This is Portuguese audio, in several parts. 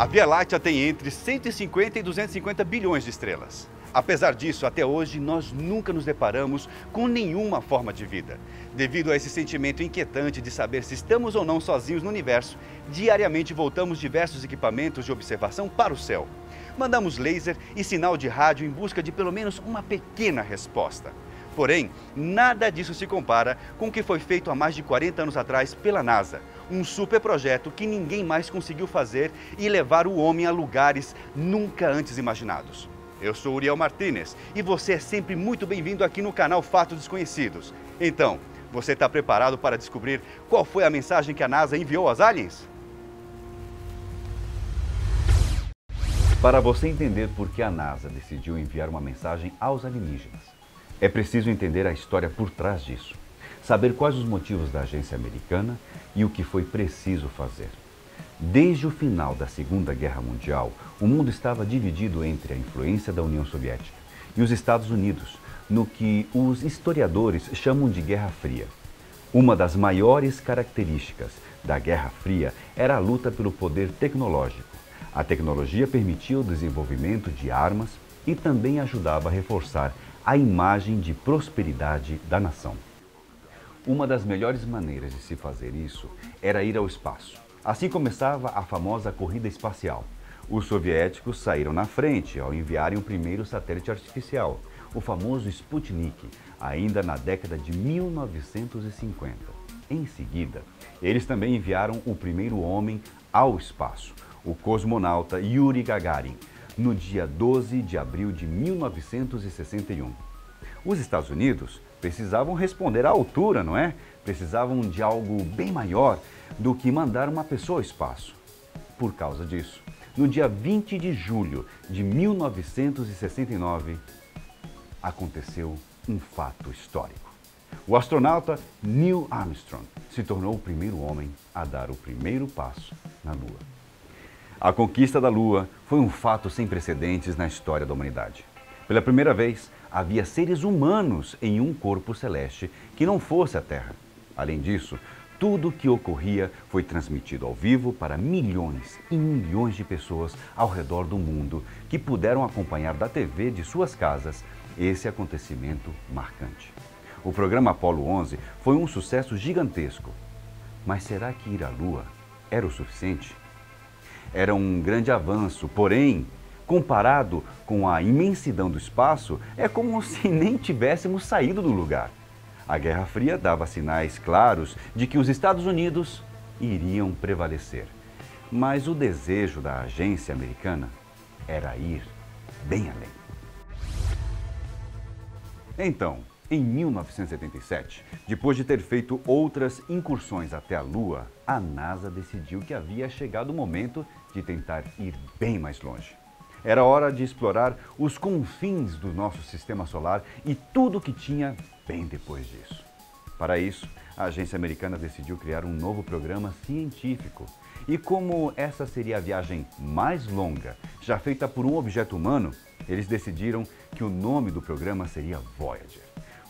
A Via Láctea tem entre 150 e 250 bilhões de estrelas. Apesar disso, até hoje, nós nunca nos deparamos com nenhuma forma de vida. Devido a esse sentimento inquietante de saber se estamos ou não sozinhos no universo, diariamente voltamos diversos equipamentos de observação para o céu. Mandamos laser e sinal de rádio em busca de pelo menos uma pequena resposta. Porém, nada disso se compara com o que foi feito há mais de 40 anos atrás pela NASA. Um super projeto que ninguém mais conseguiu fazer e levar o homem a lugares nunca antes imaginados. Eu sou Uriel Martínez e você é sempre muito bem-vindo aqui no canal Fatos Desconhecidos. Então, você está preparado para descobrir qual foi a mensagem que a NASA enviou aos aliens? Para você entender por que a NASA decidiu enviar uma mensagem aos alienígenas, é preciso entender a história por trás disso, saber quais os motivos da agência americana e o que foi preciso fazer. Desde o final da Segunda Guerra Mundial, o mundo estava dividido entre a influência da União Soviética e os Estados Unidos, no que os historiadores chamam de Guerra Fria. Uma das maiores características da Guerra Fria era a luta pelo poder tecnológico. A tecnologia permitia o desenvolvimento de armas e também ajudava a reforçar a imagem de prosperidade da nação. Uma das melhores maneiras de se fazer isso era ir ao espaço. Assim começava a famosa corrida espacial. Os soviéticos saíram na frente ao enviarem o primeiro satélite artificial, o famoso Sputnik, ainda na década de 1950. Em seguida, eles também enviaram o primeiro homem ao espaço, o cosmonauta Yuri Gagarin, no dia 12 de abril de 1961. Os Estados Unidos precisavam responder à altura, não é? Precisavam de algo bem maior do que mandar uma pessoa ao espaço. Por causa disso, no dia 20 de julho de 1969, aconteceu um fato histórico. O astronauta Neil Armstrong se tornou o primeiro homem a dar o primeiro passo na Lua. A conquista da Lua foi um fato sem precedentes na história da humanidade. Pela primeira vez, havia seres humanos em um corpo celeste que não fosse a Terra. Além disso, tudo o que ocorria foi transmitido ao vivo para milhões e milhões de pessoas ao redor do mundo que puderam acompanhar da TV de suas casas esse acontecimento marcante. O programa Apollo 11 foi um sucesso gigantesco. Mas será que ir à Lua era o suficiente? Era um grande avanço, porém, comparado com a imensidão do espaço, é como se nem tivéssemos saído do lugar. A Guerra Fria dava sinais claros de que os Estados Unidos iriam prevalecer. Mas o desejo da agência americana era ir bem além. Então, em 1977, depois de ter feito outras incursões até a Lua, a NASA decidiu que havia chegado o momento de tentar ir bem mais longe. Era hora de explorar os confins do nosso sistema solar e tudo o que tinha bem depois disso. Para isso, a agência americana decidiu criar um novo programa científico. E como essa seria a viagem mais longa, já feita por um objeto humano, eles decidiram que o nome do programa seria Voyager.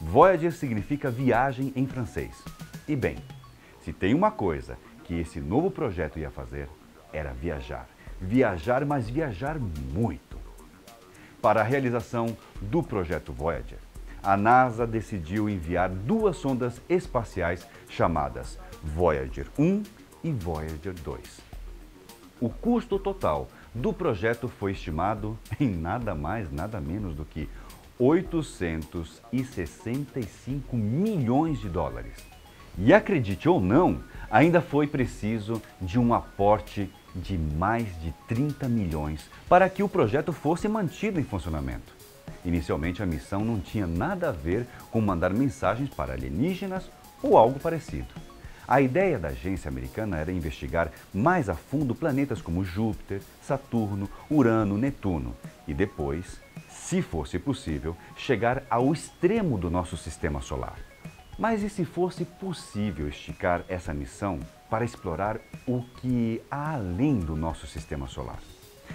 Voyager significa viagem em francês. E bem, se tem uma coisa que esse novo projeto ia fazer, era viajar. Viajar, mas viajar muito. Para a realização do projeto Voyager, a NASA decidiu enviar duas sondas espaciais chamadas Voyager 1 e Voyager 2. O custo total do projeto foi estimado em nada mais, nada menos do que 865 milhões de dólares. E acredite ou não, ainda foi preciso de um aporte de mais de 30 milhões para que o projeto fosse mantido em funcionamento. Inicialmente, a missão não tinha nada a ver com mandar mensagens para alienígenas ou algo parecido. A ideia da agência americana era investigar mais a fundo planetas como Júpiter, Saturno, Urano, Netuno e depois, se fosse possível, chegar ao extremo do nosso sistema solar. Mas e se fosse possível esticar essa missão para explorar o que há além do nosso sistema solar?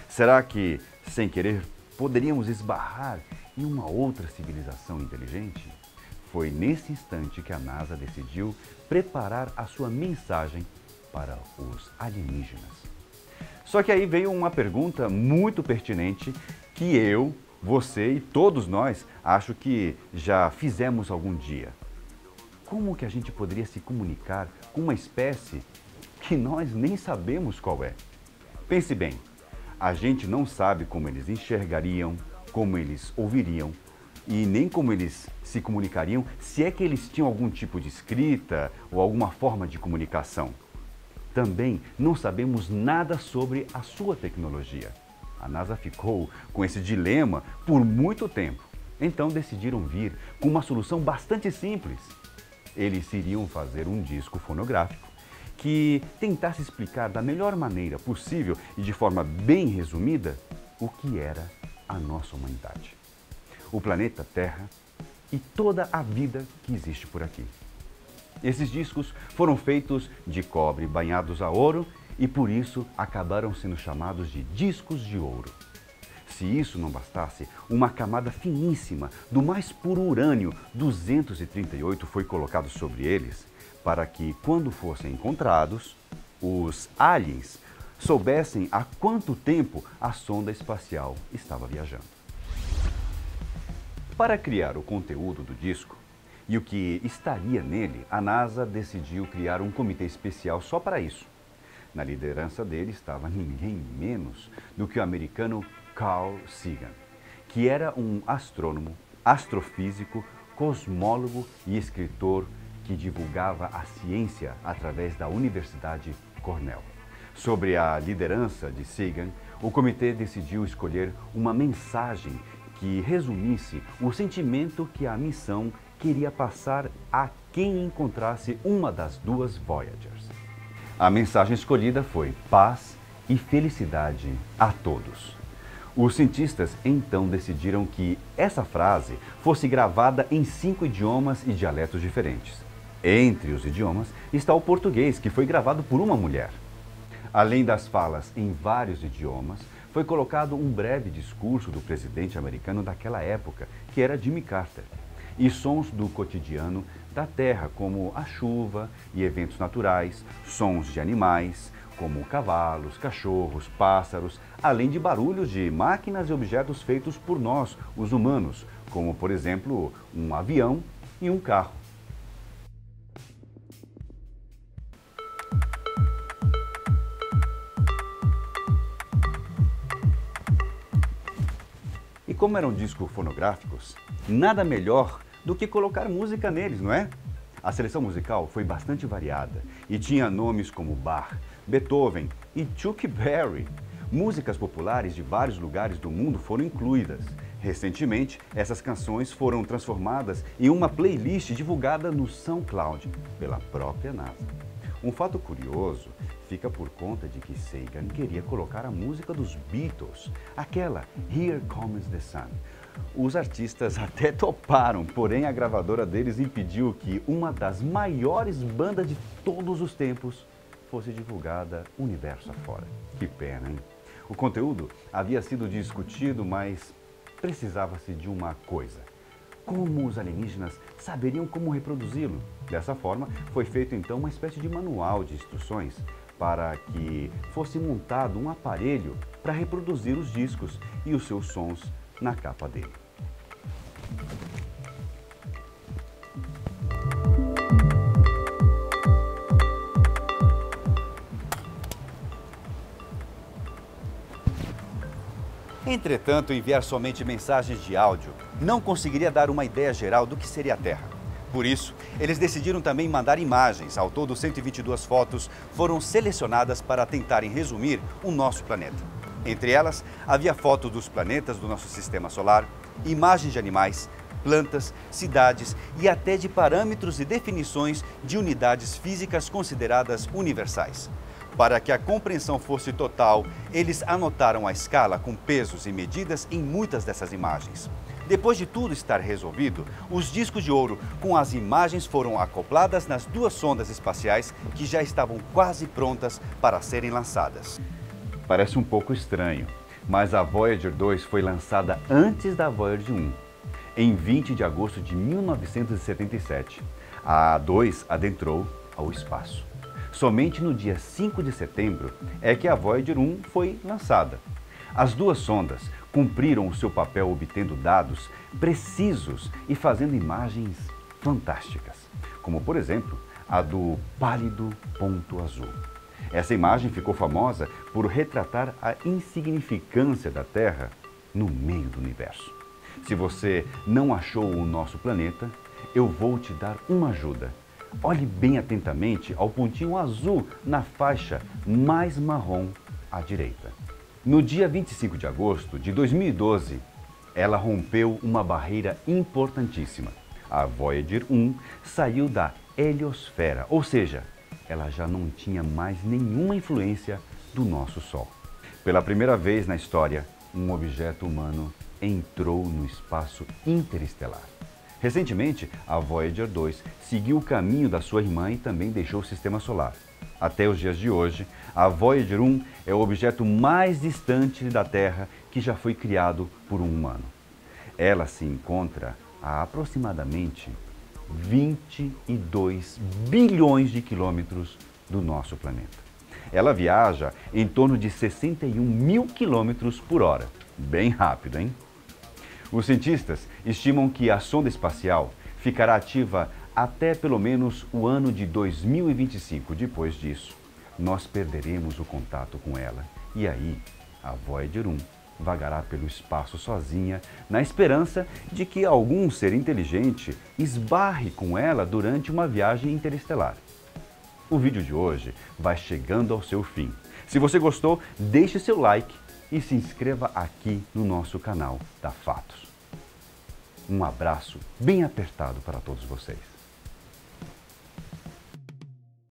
Será que, sem querer, poderíamos esbarrar em uma outra civilização inteligente? Foi nesse instante que a NASA decidiu preparar a sua mensagem para os alienígenas. Só que aí veio uma pergunta muito pertinente que eu, você e todos nós acho que já fizemos algum dia. Como que a gente poderia se comunicar com uma espécie que nós nem sabemos qual é? Pense bem, a gente não sabe como eles enxergariam, como eles ouviriam e nem como eles se comunicariam, se é que eles tinham algum tipo de escrita ou alguma forma de comunicação. Também não sabemos nada sobre a sua tecnologia. A NASA ficou com esse dilema por muito tempo. Então decidiram vir com uma solução bastante simples. Eles iriam fazer um disco fonográfico que tentasse explicar da melhor maneira possível e de forma bem resumida o que era a nossa humanidade, o planeta Terra e toda a vida que existe por aqui. Esses discos foram feitos de cobre banhados a ouro e por isso acabaram sendo chamados de discos de ouro. Se isso não bastasse, uma camada finíssima do mais puro urânio 238 foi colocado sobre eles para que, quando fossem encontrados, os aliens soubessem há quanto tempo a sonda espacial estava viajando. Para criar o conteúdo do disco e o que estaria nele, a NASA decidiu criar um comitê especial só para isso. Na liderança dele estava ninguém menos do que o americano Carl Sagan, que era um astrônomo, astrofísico, cosmólogo e escritor que divulgava a ciência através da Universidade Cornell. Sobre a liderança de Sagan, o comitê decidiu escolher uma mensagem que resumisse o sentimento que a missão queria passar a quem encontrasse uma das duas Voyagers. A mensagem escolhida foi paz e felicidade a todos. Os cientistas então decidiram que essa frase fosse gravada em 5 idiomas e dialetos diferentes. Entre os idiomas está o português, que foi gravado por uma mulher. Além das falas em vários idiomas, foi colocado um breve discurso do presidente americano daquela época, que era Jimmy Carter, e sons do cotidiano da Terra, como a chuva e eventos naturais, sons de animais, como cavalos, cachorros, pássaros, além de barulhos de máquinas e objetos feitos por nós, os humanos, como, por exemplo, um avião e um carro. E como eram discos fonográficos, nada melhor do que colocar música neles, não é? A seleção musical foi bastante variada e tinha nomes como Bach, Beethoven e Chuck Berry. Músicas populares de vários lugares do mundo foram incluídas. Recentemente, essas canções foram transformadas em uma playlist divulgada no SoundCloud pela própria NASA. Um fato curioso fica por conta de que Sagan queria colocar a música dos Beatles, aquela Here Comes the Sun. Os artistas até toparam, porém a gravadora deles impediu que uma das maiores bandas de todos os tempos fosse divulgada universo afora. Que pena, hein? O conteúdo havia sido discutido, mas precisava-se de uma coisa. Como os alienígenas saberiam como reproduzi-lo? Dessa forma, foi feito então uma espécie de manual de instruções para que fosse montado um aparelho para reproduzir os discos e os seus sons na capa dele. Entretanto, enviar somente mensagens de áudio não conseguiria dar uma ideia geral do que seria a Terra. Por isso, eles decidiram também mandar imagens. Ao todo, 122 fotos foram selecionadas para tentarem resumir o nosso planeta. Entre elas, havia fotos dos planetas do nosso sistema solar, imagens de animais, plantas, cidades e até de parâmetros e definições de unidades físicas consideradas universais. Para que a compreensão fosse total, eles anotaram a escala com pesos e medidas em muitas dessas imagens. Depois de tudo estar resolvido, os discos de ouro com as imagens foram acopladas nas duas sondas espaciais que já estavam quase prontas para serem lançadas. Parece um pouco estranho, mas a Voyager 2 foi lançada antes da Voyager 1, em 20 de agosto de 1977. A 2 adentrou ao espaço. Somente no dia 5 de setembro é que a Voyager 1 foi lançada. As duas sondas cumpriram o seu papel obtendo dados precisos e fazendo imagens fantásticas, como por exemplo a do pálido ponto azul. Essa imagem ficou famosa por retratar a insignificância da Terra no meio do universo. Se você não achou o nosso planeta, eu vou te dar uma ajuda. Olhe bem atentamente ao pontinho azul na faixa mais marrom à direita. No dia 25 de agosto de 2012, ela rompeu uma barreira importantíssima. A Voyager 1 saiu da heliosfera, ou seja, ela já não tinha mais nenhuma influência do nosso Sol. Pela primeira vez na história, um objeto humano entrou no espaço interestelar. Recentemente, a Voyager 2 seguiu o caminho da sua irmã e também deixou o Sistema Solar. Até os dias de hoje, a Voyager 1 é o objeto mais distante da Terra que já foi criado por um humano. Ela se encontra a aproximadamente 22 bilhões de quilômetros do nosso planeta. Ela viaja em torno de 61 mil quilômetros por hora. Bem rápido, hein? Os cientistas estimam que a sonda espacial ficará ativa até pelo menos o ano de 2025. Depois disso, nós perderemos o contato com ela. E aí, a Voyager 1 vagará pelo espaço sozinha, na esperança de que algum ser inteligente esbarre com ela durante uma viagem interestelar. O vídeo de hoje vai chegando ao seu fim. Se você gostou, deixe seu like e se inscreva aqui no nosso canal da Fatos. Um abraço bem apertado para todos vocês.